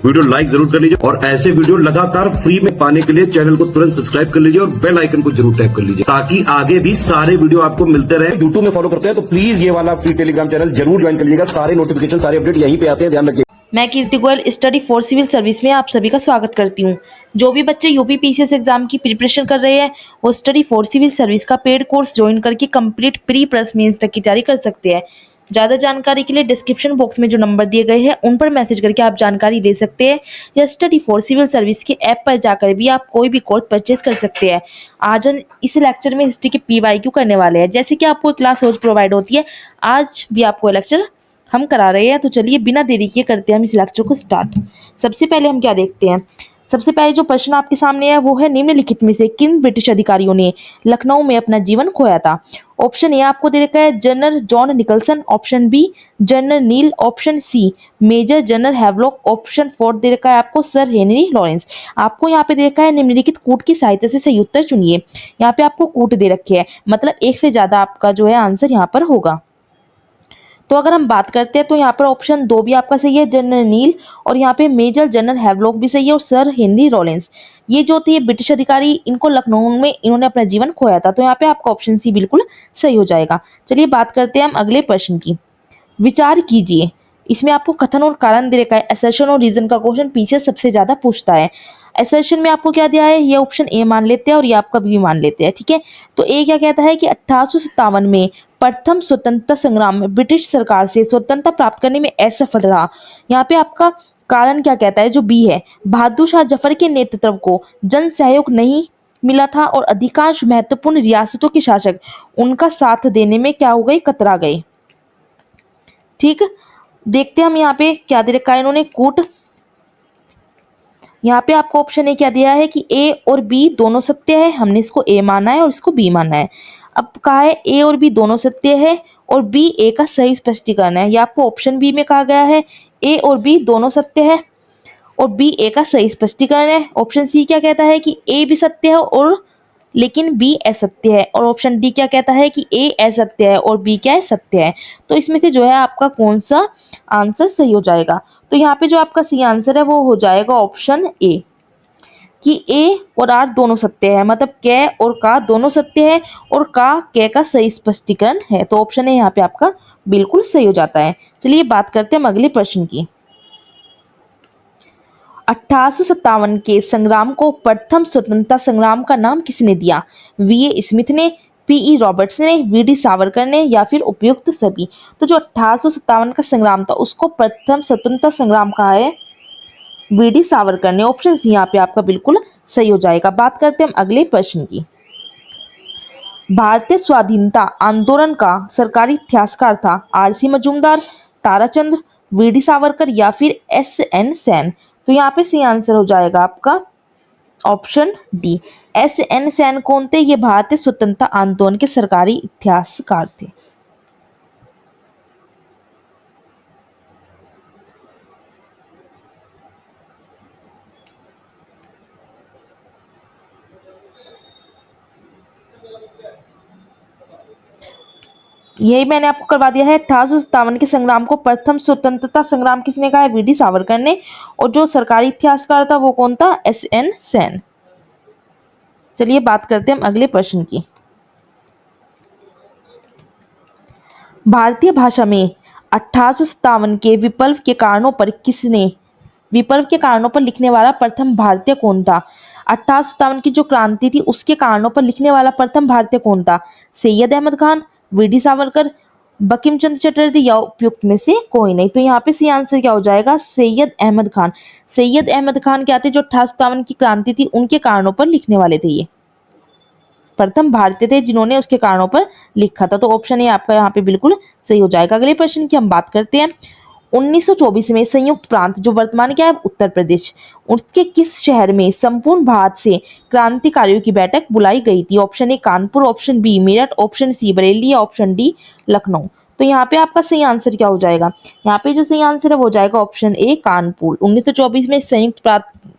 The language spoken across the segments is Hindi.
वीडियो लाइक जरूर कर लीजिए और ऐसे वीडियो लगातार फ्री में पाने के लिए चैनल को तुरंत सब्सक्राइब कर लीजिए और बेल आइकन को जरूर टैप कर लीजिए ताकि आगे भी सारे वीडियो आपको मिलते रहे। यूट्यूब में फॉलो करते हैं तो प्लीज ये वाला फ्री टेलीग्राम चैनल जरूर ज्वाइन कर लीजिएगा। सारे नोटिफिकेशन सारे अपडेट यहीं पे आते हैं, ध्यान रखिए। मैं Kirti Goyal study for civil service में आप सभी का स्वागत करती हूँ। जो भी बच्चे यूपी पीसीएस एग्जाम की प्रिपरेशन कर रहे हैं वो स्टडी फॉर सिविल सर्विस का पेड कोर्स ज्वाइन करके कंप्लीट प्री प्लस मेंस तक की तैयारी कर सकते हैं। ज़्यादा जानकारी के लिए डिस्क्रिप्शन बॉक्स में जो नंबर दिए गए हैं उन पर मैसेज करके आप जानकारी ले सकते हैं या स्टडी फॉर सिविल सर्विस के ऐप पर जाकर भी आप कोई भी कोर्स परचेज कर सकते हैं। आज हम इस लेक्चर में हिस्ट्री के PYQ करने वाले हैं। जैसे कि आपको क्लास रोज प्रोवाइड होती है, आज भी आपको लेक्चर हम करा रहे हैं। तो चलिए बिना देरी किए करते हैं हम इस लेक्चर को स्टार्ट। सबसे पहले हम क्या देखते हैं, सबसे पहले जो प्रश्न आपके सामने है वो है निम्नलिखित में से किन ब्रिटिश अधिकारियों ने लखनऊ में अपना जीवन खोया था। ऑप्शन ए आपको दे रखा है general John Nicholson, option B general Neil, option C major general Havelock, option 4 दे रखा है आपको सर हेनरी लॉरेंस। आपको यहाँ पे दे रखा है निम्नलिखित कूट की सहायता से सही उत्तर चुनिए। यहाँ पे आपको कूट दे रखे हैं, मतलब एक से ज्यादा आपका जो है आंसर यहाँ पर होगा। तो अगर हम बात करते हैं तो यहाँ पर ऑप्शन 2 भी आपका सही है जनरल नील, और यहाँ पे मेजर जनरल हैवलॉक भी सही है और सर हेनरी लॉरेंस। ये जो थे ब्रिटिश अधिकारी, इनको लखनऊ में इन्होंने अपना जीवन खोया था। तो यहाँ पे आपका ऑप्शन सी बिल्कुल सही हो जाएगा। चलिए बात करते हैं हम अगले प्रश्न की। विचार कीजिए, इसमें आपको कथन और कारण दे रखा है। असर्शन और रीजन का क्वेश्चन पीछे सबसे ज्यादा पूछता है। असर्शन में आपको क्या दिया है, ये ऑप्शन ए मान लेते हैं और ये आपका बी मान लेते हैं, ठीक है। तो ए क्या कहता है कि 1857 में प्रथम स्वतंत्रता संग्राम में ब्रिटिश सरकार से स्वतंत्रता प्राप्त करने में असफल रहा। यहाँ पे आपका कारण क्या कहता है, जो बी है, बहादुर शाह जफर के नेतृत्व को जन सहयोग नहीं मिला था और अधिकांश महत्वपूर्ण रियासतों के शासक उनका साथ देने में क्या हो गए, कतरा गए। ठीक, देखते हैं हम यहाँ पे क्या दे रखा है इन्होंने, कूट। यहाँ पे आपको ऑप्शन ए क्या दिया है कि ए और बी दोनों सत्य है, हमने इसको ए माना है और इसको बी माना है। अब कहा है ए और बी दोनों सत्य है और बी ए का सही स्पष्टीकरण है। या आपको ऑप्शन बी में कहा गया है ए और बी दोनों सत्य है और बी ए का सही स्पष्टीकरण है। ऑप्शन सी क्या कहता है कि ए भी सत्य है और लेकिन बी असत्य है, और ऑप्शन डी क्या कहता है कि ए असत्य है और बी क्या है, सत्य है। तो इसमें से जो है आपका कौन सा आंसर सही हो जाएगा। तो यहाँ पे जो आपका सही आंसर है वो हो जाएगा ऑप्शन ए, कि ए और आर दोनों सत्य है, मतलब कै और का दोनों सत्य है और का कै का सही स्पष्टीकरण है। तो ऑप्शन ए यहाँ पे आपका बिल्कुल सही हो जाता है। चलिए बात करते हैं हम अगले प्रश्न की। 1857 के संग्राम को प्रथम स्वतंत्रता संग्राम का नाम किसने दिया। VA स्मिथ ने, PE रॉबर्ट्स ने, VD सावरकर ने, या फिर उपयुक्त सभी। तो जो 1857 का संग्राम था उसको प्रथम स्वतंत्रता संग्राम कहा है VD सावरकर ने। ऑप्शन सी यहाँ पे आपका बिल्कुल सही हो जाएगा। बात करते हैं हम अगले प्रश्न की। भारतीय स्वाधीनता आंदोलन का सरकारी इतिहासकार था RC मजूमदार, ताराचंद्र, VD सावरकर या फिर SN सेन। तो यहाँ पे सही आंसर हो जाएगा आपका ऑप्शन डी, SN सेन। कौन थे, ये भारतीय स्वतंत्रता आंदोलन के सरकारी इतिहासकार थे। यही मैंने आपको करवा दिया है। 1857 के संग्राम को प्रथम स्वतंत्रता संग्राम किसने कहा है, VD सावरकर ने, और जो सरकारी इतिहासकार था वो कौन था, SN सेन। चलिए बात करते हैं हम अगले प्रश्न की। भारतीय भाषा में 1857 के विप्लव के कारणों पर लिखने वाला प्रथम भारतीय कौन था। 1857 की जो क्रांति थी उसके कारणों पर लिखने वाला प्रथम भारतीय कौन था। सैयद अहमद खान, VD सावरकर, बंकिम चंद्र चटर्जी या उपयुक्त में से कोई नहीं। तो यहाँ पे सही आंसर क्या हो जाएगा, सैयद अहमद खान। सैयद अहमद खान क्या थे, जो 1857 की क्रांति थी उनके कारणों पर लिखने वाले थे, ये प्रथम भारतीय थे जिन्होंने उसके कारणों पर लिखा था। तो ऑप्शन ए आपका यहाँ पे बिल्कुल सही हो जाएगा। अगले प्रश्न की हम बात करते हैं। 1924 में संयुक्त प्रांत, जो वर्तमान क्या है उत्तर प्रदेश, उसके किस शहर में संपूर्ण भारत से क्रांतिकारियों की बैठक बुलाई गई थी। Option A Kanpur, option B Meerut, option C Bareilly या ऑप्शन डी लखनऊ। तो यहाँ पे आपका सही आंसर क्या हो जाएगा, यहाँ पे जो सही आंसर है वो हो जाएगा ऑप्शन ए कानपुर। 1924 में संयुक्त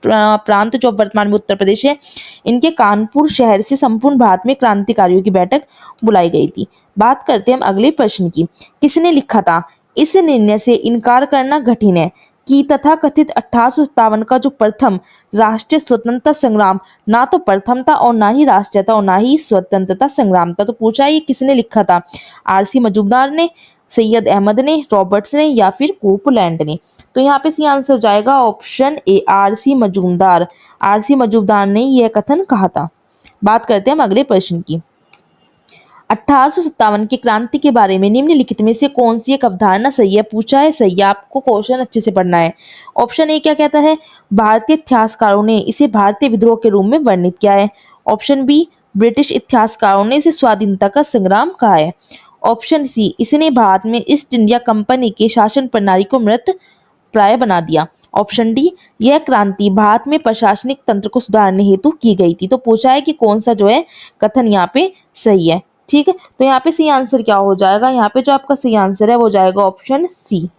प्रांत जो वर्तमान में उत्तर प्रदेश है, इनके कानपुर शहर से संपूर्ण भारत में क्रांतिकारियों की बैठक बुलाई गई थी। बात करते हैं हम अगले प्रश्न की। किसने लिखा था, इस निर्णय से इनकार करना कठिन है, कि तथाकथित 1857 का जो प्रथम राष्ट्रीय स्वतंत्रता संग्राम ना तो प्रथम था और ना ही राष्ट्रीय था और ना ही स्वतंत्रता संग्राम था। तो पूछा ये किसने लिखा था? आरसी मजूमदार ने, सैयद अहमद ने, रॉबर्ट्स ने या फिर कोपलैंड ने? तो यहाँ पे सी आंसर हो जाएगा option A, RC Majumdar. RC Majumdar ने यह कथन कहा था। बात करते हैं हम अगले प्रश्न की। 1857 की क्रांति के बारे में निम्नलिखित में से कौन सी एक अवधारणा सही है? पूछा है, सही है, आपको क्वेश्चन अच्छे से पढ़ना है। ऑप्शन ए क्या कहता है? भारतीय इतिहासकारों ने इसे भारतीय विद्रोह के रूप में वर्णित किया है। ऑप्शन बी, ब्रिटिश इतिहासकारों ने इसे स्वाधीनता का संग्राम कहा है। ऑप्शन सी, इसने भारत में ईस्ट इंडिया कंपनी के शासन प्रणाली को मृत प्राय बना दिया। ऑप्शन डी, यह क्रांति भारत में प्रशासनिक तंत्र को सुधारने हेतु की गई थी। तो पूछा है कि कौन सा जो है कथन यहाँ पे सही है। ठीक है, तो यहाँ पे सही आंसर क्या हो जाएगा? यहाँ पे जो आपका सही आंसर है वो जाएगा ऑप्शन सी,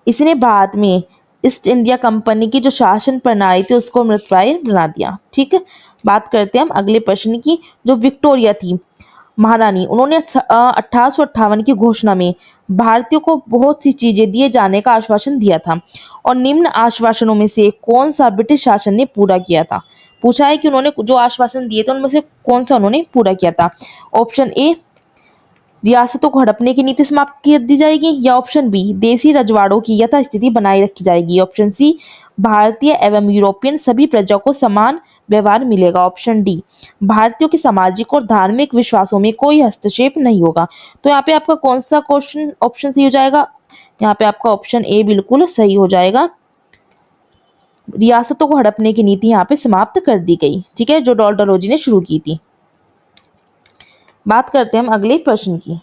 इसने भारत में ईस्ट इंडिया कंपनी की जो शासन प्रणाली थी उसको मृतप्राय बना दिया। ठीक है, बात करते हैं हम अगले प्रश्न की। जो विक्टोरिया थी महारानी, उन्होंने 1858 की घोषणा में भारतीयों को बहुत सी चीजें दिए जाने का आश्वासन दिया था और निम्न आश्वासनों में से कौन सा ब्रिटिश शासन ने पूरा किया था? पूछा है कि उन्होंने जो आश्वासन दिए थे उनमें से कौन सा उन्होंने पूरा किया था। ऑप्शन ए, रियासतों को हड़पने की नीति समाप्त कर दी जाएगी, या ऑप्शन बी, देसी रजवाड़ों की यथास्थिति बनाए रखी जाएगी। ऑप्शन सी, भारतीय एवं यूरोपियन सभी प्रजा को समान व्यवहार मिलेगा। ऑप्शन डी, भारतीयों के सामाजिक और धार्मिक विश्वासों में कोई हस्तक्षेप नहीं होगा। तो यहाँ पे आपका कौन सा क्वेश्चन ऑप्शन सही हो जाएगा? यहाँ पे आपका ऑप्शन ए बिल्कुल सही हो जाएगा। रियासतों को हड़पने की नीति यहाँ पे समाप्त कर दी गई। ठीक है, जो डॉल्टनोजी ने शुरू की थी। बात करते हैं हम अगले प्रश्न की।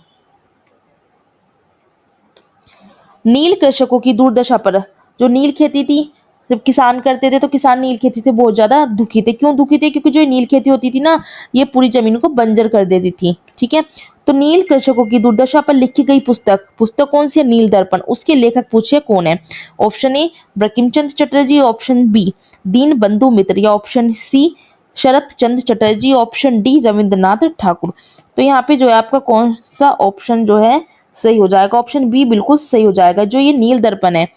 नील कृषकों की दुर्दशा पर, जो नील खेती थी, जब किसान करते थे तो किसान नील खेती से बहुत ज्यादा दुखी थे। क्यों दुखी थे? क्योंकि जो नील खेती होती थी ना, ये पूरी जमीन को बंजर कर देती थी। ठीक है, तो नील कृषकों की दुर्दशा पर लिखी गई पुस्तक कौन सी है? नील दर्पण। उसके लेखक पूछे कौन है? Option A, Bankim Chandra Chatterjee. Option B, Deen Bandhu Mitra. या option C, Sharat Chandra Chatterjee. Option D, Rabindranath Thakur. तो यहाँ पे जो है आपका कौन सा ऑप्शन जो है सही हो जाएगा? ऑप्शन बी बिल्कुल सही हो जाएगा। जो ये नील दर्पण है,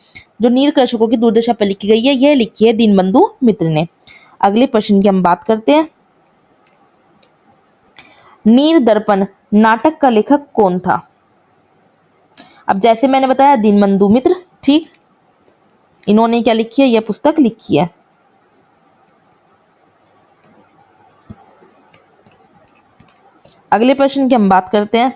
जो नील कृषकों की दुर्दशा पर लिखी गई है, यह लिखी है दीनबंधु मित्र ने। अगले प्रश्न की हम बात करते हैं। नील दर्पण नाटक का लेखक कौन था? अब जैसे मैंने बताया दीनबंधु मित्र, ठीक, इन्होंने क्या लिखी है? यह पुस्तक लिखी है। अगले प्रश्न की हम बात करते हैं।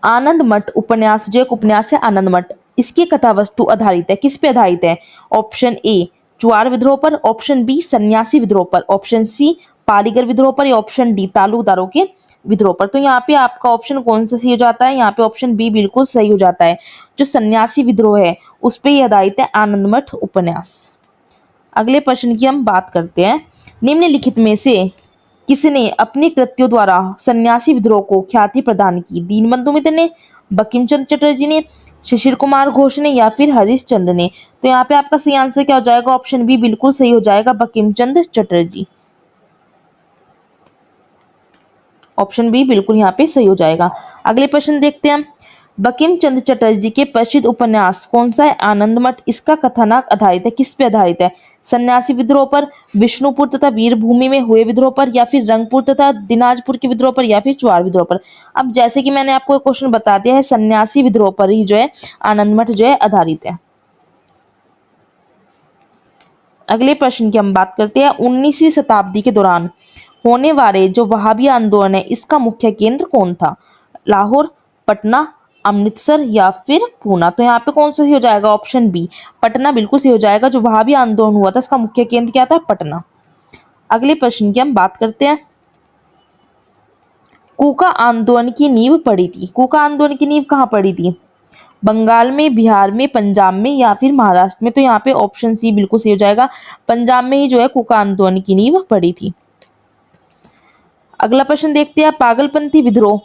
आनंद मठ उपन्यास, जो एक उपन्यास है आनंद मठ, इसकी कथा वस्तु आधारित है, किस पे आधारित है? ऑप्शन ए, चुआर विद्रोह पर। ऑप्शन बी, सन्यासी विद्रोह पर। ऑप्शन सी, पालीगर विद्रोह पर। या ऑप्शन डी, तालुकदारों के विद्रोह पर। तो यहाँ पे आपका ऑप्शन कौन सा सही हो जाता है? यहाँ पे ऑप्शन बी बिल्कुल सही हो जाता है। जो सन्यासी विद्रोह है उस पे आधारित है आनंद मठ उपन्यास। अगले प्रश्न की हम बात करते हैं। निम्नलिखित में से किसने अपने कृत्यों द्वारा सन्यासी विद्रोह को ख्याति प्रदान की? दीनबंधु मित्र ने, बंकिम चंद्र चटर्जी ने, शिशिर कुमार घोष ने, या फिर हरीश चंद्र ने? तो यहाँ पे आपका सही आंसर क्या हो जाएगा? ऑप्शन बी बिल्कुल सही हो जाएगा, बंकिम चंद्र चटर्जी। ऑप्शन बी बिल्कुल यहाँ पे सही हो जाएगा। अगले प्रश्न देखते हैं। बंकिम चंद्र चटर्जी के प्रसिद्ध उपन्यास कौन सा है? आनंद मठ। इसका कथानक आधारित है, किस पे आधारित है? सन्यासी विद्रोह पर, विष्णुपुर तथा वीरभूमि में हुए विद्रोह पर, या फिर रंगपुर तथा दिनाजपुर के विद्रोह पर, या फिर चुआर विद्रोह पर? अब जैसे कि मैंने आपको क्वेश्चन बता दिया है, सन्यासी विद्रोह पर ही जो है आनंद मठ जो है आधारित है। अगले प्रश्न की हम बात करते हैं। 19वीं शताब्दी के दौरान होने वाले जो वहाबी आंदोलन है, इसका मुख्य केंद्र कौन था? लाहौर, पटना, अमृतसर, या फिर पूना? तो यहाँ पे कौन सा सही हो जाएगा? ऑप्शन बी, पटना बिल्कुल सही हो जाएगा। जो वहाबी आंदोलन हुआ था इसका मुख्य केंद्र क्या था? पटना। अगले प्रश्न की हम बात करते हैं। कूका आंदोलन की नींव पड़ी थी। कूका आंदोलन की नींव कहाँ पड़ी थी? बंगाल में, बिहार में, पंजाब में, या फिर महाराष्ट्र में? तो यहाँ पे ऑप्शन सी बिल्कुल सही हो जाएगा। पंजाब में ही जो है कूका आंदोलन की नींव पड़ी थी। अगला प्रश्न देखते हैं। पागलपंथी विद्रोह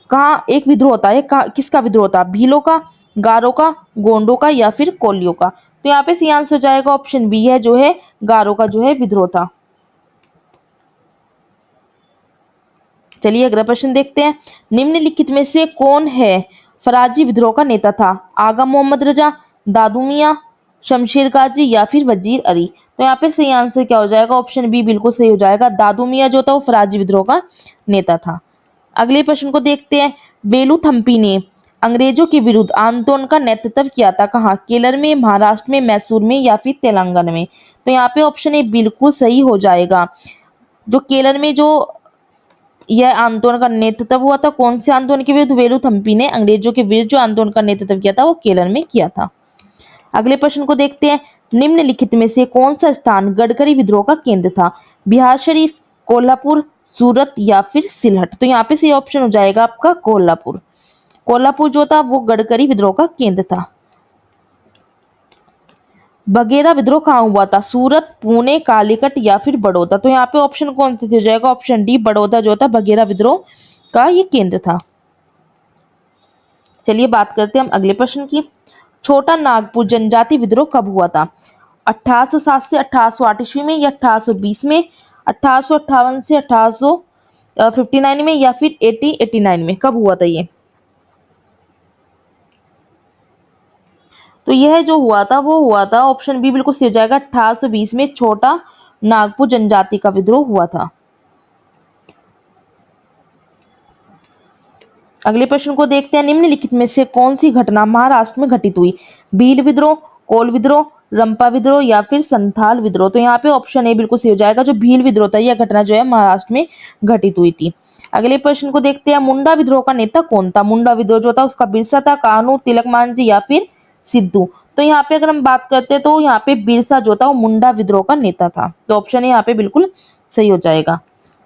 कहाँ एक विद्रोह होता है? किसका विद्रोह था? भीलों का, गारो का, गोंडों का, या फिर कोलियों का? तो यहाँ पे सही आंसर हो जाएगा ऑप्शन बी है, जो है गारो का जो है विद्रोह था। चलिए अगला प्रश्न देखते हैं। निम्नलिखित में से कौन है फराजी विद्रोह का नेता था? आगा मोहम्मद रजा, दादू मियाँ, शमशेर गाजी या फिर वजीर अली। तो यहाँ पे सही आंसर क्या हो जाएगा? ऑप्शन बी बिल्कुल सही हो जाएगा। दादू मियाँ जो था वो फराजी विद्रोह का नेता था। अगले प्रश्न को देखते हैं। वेलुथम्पी ने अंग्रेजों के विरुद्ध आंदोलन का नेतृत्व किया था कहाँ? केरल में, महाराष्ट्र में, मैसूर में या फिर तेलंगाना में। तो यहाँ पे ऑप्शन ए बिल्कुल सही हो जाएगा। जो केरल में जो यह आंदोलन का नेतृत्व हुआ था, कौन से आंदोलन के विरुद्ध? वेलुथम्पी ने अंग्रेजों के विरुद्ध जो आंदोलन का नेतृत्व किया था वो केरल में किया था। अगले प्रश्न को देखते हैं। निम्नलिखित में से कौन सा स्थान गडकरी विद्रोह का केंद्र था? बिहार शरीफ, कोल्हापुर, सूरत या फिर सिलहट। तो यहाँ पे सही ऑप्शन हो जाएगा आपका कोल्हापुर। कोल्हापुर जो था वो गडकरी विद्रोह का केंद्र था। बघेरा विद्रोह कहाँ हुआ था? सूरत, पुणे, कालीकट या फिर बड़ौदा। तो यहाँ पे ऑप्शन कौन सा हो जाएगा? ऑप्शन डी बड़ौदा जो था बघेरा विद्रोह का ये केंद्र था। चलिए बात करते हैं हम अगले प्रश्न की। छोटा नागपुर जनजाति विद्रोह कब हुआ था? 1807 से 1808 ईस्वी में या 1820 में, 1858 से 1859 में या फिर 1889 में? कब हुआ था ये? तो यह जो हुआ था वो हुआ था, ऑप्शन बी बिल्कुल सही हो जाएगा, 1820 में छोटा नागपुर जनजाति का विद्रोह हुआ था। अगले प्रश्न को देखते हैं। निम्नलिखित में से कौन सी घटना महाराष्ट्र में घटित हुई? भील विद्रोह, कोल विद्रोह, रंपा विद्रोह या फिर संथाल विद्रोह। तो यहाँ पे ऑप्शन ए बिल्कुल सही हो जाएगा। जो भील विद्रोह था यह घटना जो है महाराष्ट्र में घटित हुई थी। अगले प्रश्न को देखते हैं। मुंडा विद्रोह का नेता कौन था? मुंडा विद्रोह जो था उसका बिरसा था, कान्हू, तिलक मांझी या फिर सिद्धू। तो यहाँ पे अगर हम बात करते हैं तो यहाँ पे बिरसा जो था वो मुंडा विद्रोह का नेता था। तो ऑप्शन ए यहाँ पे बिल्कुल सही हो जाएगा।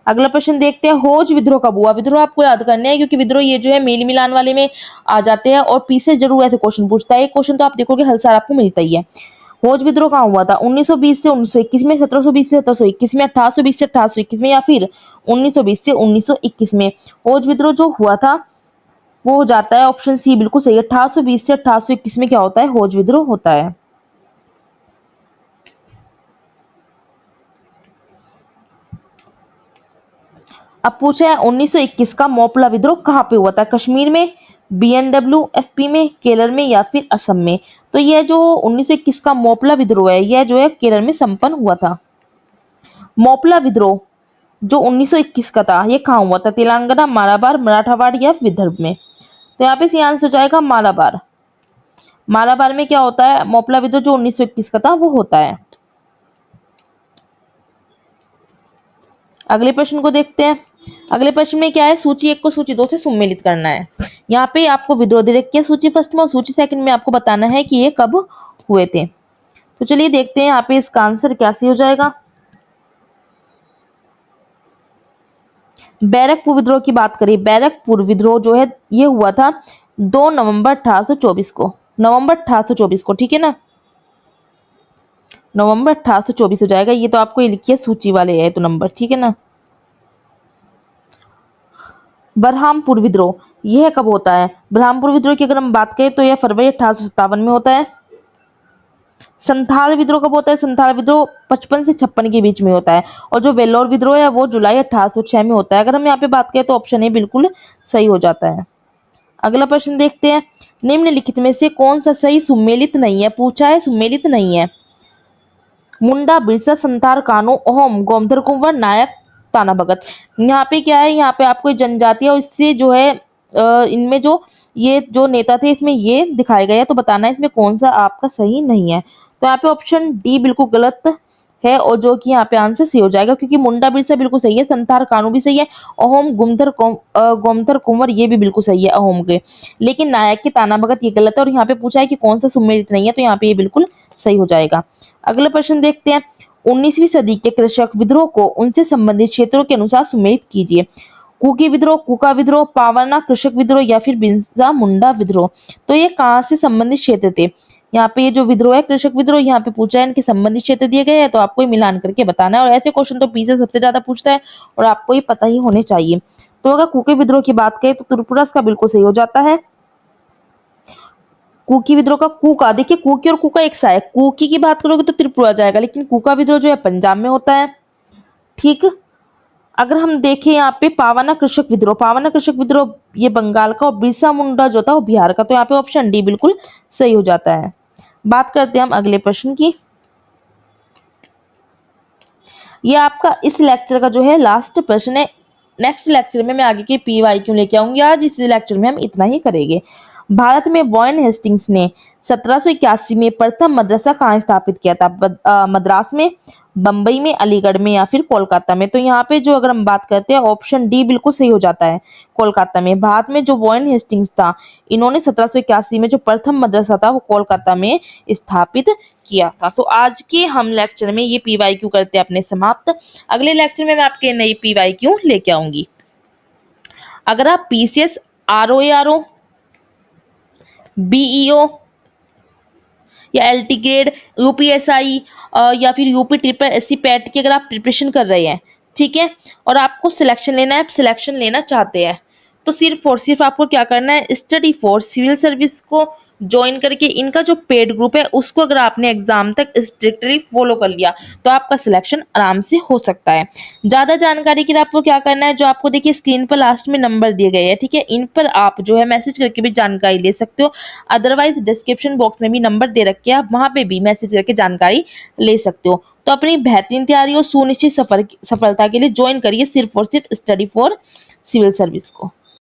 अगला प्रश्न देखते हैं। होज विद्रोह कब हुआ? विद्रोह आपको याद करने हैं क्योंकि विद्रोह ये जो है मेल मिलान वाले में आ जाते हैं और पीछे जरूर ऐसे क्वेश्चन पूछता है। एक क्वेश्चन तो आप देखोगे हर साल आपको मिलता ही है। होज विद्रोह कहाँ हुआ था? 1920 से 1921 में, 1720 से 1721 में, 1820 से 1821 में या फिर 1920 से 1921 में? होज विद्रोह जो हुआ था वो हो जाता है, ऑप्शन सी बिल्कुल सही है, 1820 से 1821 में क्या होता है? होज विद्रोह होता है। अब पूछा है 1921 का मोपला विद्रोह कहाँ पे हुआ था? कश्मीर में, BNW-FP में, केरल में या फिर असम में? तो यह जो 1921 का मोपला विद्रोह है यह जो है केरल में संपन्न हुआ था। मोपला विद्रोह जो 1921 का था ये कहाँ हुआ था? तेलंगाना, मालाबार, मराठवाड़ या विदर्भ में? तो यहाँ पे सही आंसर हो जाएगा मालाबार। मालाबार में क्या होता है? मोपला विद्रोह जो 1921 का था वो होता है। अगले प्रश्न को देखते हैं। अगले प्रश्न में क्या है? सूची 1 को सूची 2 से सम्मिलित करना है। यहाँ पे आपको विद्रोह दे रखी है सूची फर्स्ट में और सूची सेकंड में आपको बताना है कि ये कब हुए थे। तो चलिए देखते हैं यहाँ पे इसका आंसर क्या सही हो जाएगा। बैरकपुर विद्रोह की बात करें, बैरकपुर विद्रोह जो है ये हुआ था 2 नवंबर 1824 को, नवंबर 1824 को, ठीक है ना, नवंबर 1824 हो जाएगा। ये तो आपको ये लिखिए सूची वाले है तो नंबर, ठीक है ना। बरहामपुर विद्रोह यह कब होता है? बरहामपुर विद्रोह की अगर हम बात करें तो यह फरवरी 1857 में होता है। संथाल विद्रोह कब होता है? संथाल विद्रोह 55 से 56 के बीच में होता है। और जो वेल्लोर विद्रोह है वो जुलाई 1806 में होता है। अगर हम यहाँ पे बात करें तो ऑप्शन ए बिल्कुल सही हो जाता है। अगला प्रश्न देखते हैं। निम्नलिखित में से कौन सा सही सुमेलित नहीं है? पूछा है सुमेलित नहीं है। मुंडा, बिरसा, संथाल, कान्हू, ओहम, गोमधर कुंवर, नायक, ताना भगत। यहाँ पे क्या है? यहाँ पे आपको जनजाति और इससे जो है इनमें जो ये जो नेता थे इसमें ये दिखाए गए हैं, तो बताना है इसमें कौन सा आपका सही नहीं है। तो यहाँ पे ऑप्शन डी बिल्कुल गलत है और जो कि यहाँ पे आंसर सही हो जाएगा क्योंकि मुंडा बिरसा बिल्कुल सही है, संथाल कानू भी सही है, अहोम गोमधर कुंवर ये भी बिल्कुल सही है अहोम के, लेकिन नायक की ताना भगत ये गलत है। और यहाँ पे पूछा है कि कौन सा सुमेलित नहीं है, तो यहाँ पे ये बिल्कुल सही हो जाएगा। अगला प्रश्न देखते हैं। 19वीं सदी के कृषक विद्रोह को उनसे संबंधित क्षेत्रों के अनुसार सुमेलित कीजिए। कुकी विद्रोह, कुका विद्रोह, पावरना कृषक विद्रोह या फिर बिरसा मुंडा विद्रोह। तो ये कहाँ से संबंधित क्षेत्र थे? यहाँ पे ये जो विद्रोह है कृषक विद्रोह, यहाँ पे पूछा है इनके संबंधित क्षेत्र दिए गए हैं, तो आपको मिलान करके बताना है। और ऐसे क्वेश्चन तो पीछे सबसे ज्यादा पूछता है और आपको ये पता ही होने चाहिए। तो अगर कुकी विद्रोह की बात करें तो त्रिपुरा का बिल्कुल सही हो जाता है। कुकी विद्रोह का कुका, देखिए कुकी और कुका एक सा है, कुकी की बात करोगे तो त्रिपुरा जाएगा, लेकिन कुका विद्रोह जो है पंजाब में होता है। ठीक, अगर हम देखें यहाँ पे पावना कृषक विद्रोह, पावना कृषक विद्रोह ये बंगाल का और बिरसा मुंडा जो था वो बिहार का। तो यहाँ पे ऑप्शन डी बिल्कुल सही हो जाता है। बात करते हैं हम अगले प्रश्न की। ये आपका इस लेक्चर का जो है लास्ट प्रश्न है। नेक्स्ट लेक्चर में मैं आगे के PYQ लेके आऊंगी। आज इस लेक्चर में हम इतना ही करेंगे। भारत में वॉरेन हेस्टिंग्स ने 1781 में प्रथम मदरसा कहाँ स्थापित किया था? मद्रास में, बम्बई में, अलीगढ़ में या फिर कोलकाता में? तो यहाँ पे जो अगर हम बात करते हैं ऑप्शन डी बिल्कुल सही हो जाता है, कोलकाता में। भारत में जो वॉरेन हेस्टिंग्स था, इन्होंने 1781 में जो प्रथम मदरसा था वो कोलकाता में स्थापित किया था। तो आज के हम लेक्चर में ये PYQ करते हैं अपने समाप्त। अगले लेक्चर में मैं आपके नई PYQ लेके आऊंगी। अगर आप PCS, ROARO, BEO या LT ग्रेड, UPSI या फिर UP ट्रिपल SC पैट की अगर आप प्रिपरेशन कर रहे हैं, ठीक है, और आपको सिलेक्शन लेना है, आप सिलेक्शन लेना चाहते हैं, तो सिर्फ और सिर्फ आपको क्या करना है, स्टडी फॉर सिविल सर्विस को ज्वाइन करके इनका जो पेड ग्रुप है उसको अगर आपने एग्जाम तक स्ट्रिक्टली फॉलो कर लिया तो आपका सिलेक्शन आराम से हो सकता है। ज़्यादा जानकारी के लिए आपको क्या करना है, जो आपको देखिए स्क्रीन पर लास्ट में नंबर दिए गए हैं, ठीक है, इन पर आप जो है मैसेज करके भी जानकारी ले सकते हो। अदरवाइज डिस्क्रिप्शन बॉक्स में भी नंबर दे रखे हैं, आप वहाँ पे भी मैसेज करके जानकारी ले सकते हो। तो अपनी बेहतरीन तैयारी और सुनिश्चित सफलता के लिए ज्वाइन करिए सिर्फ और सिर्फ स्टडी फॉर सिविल सर्विस को।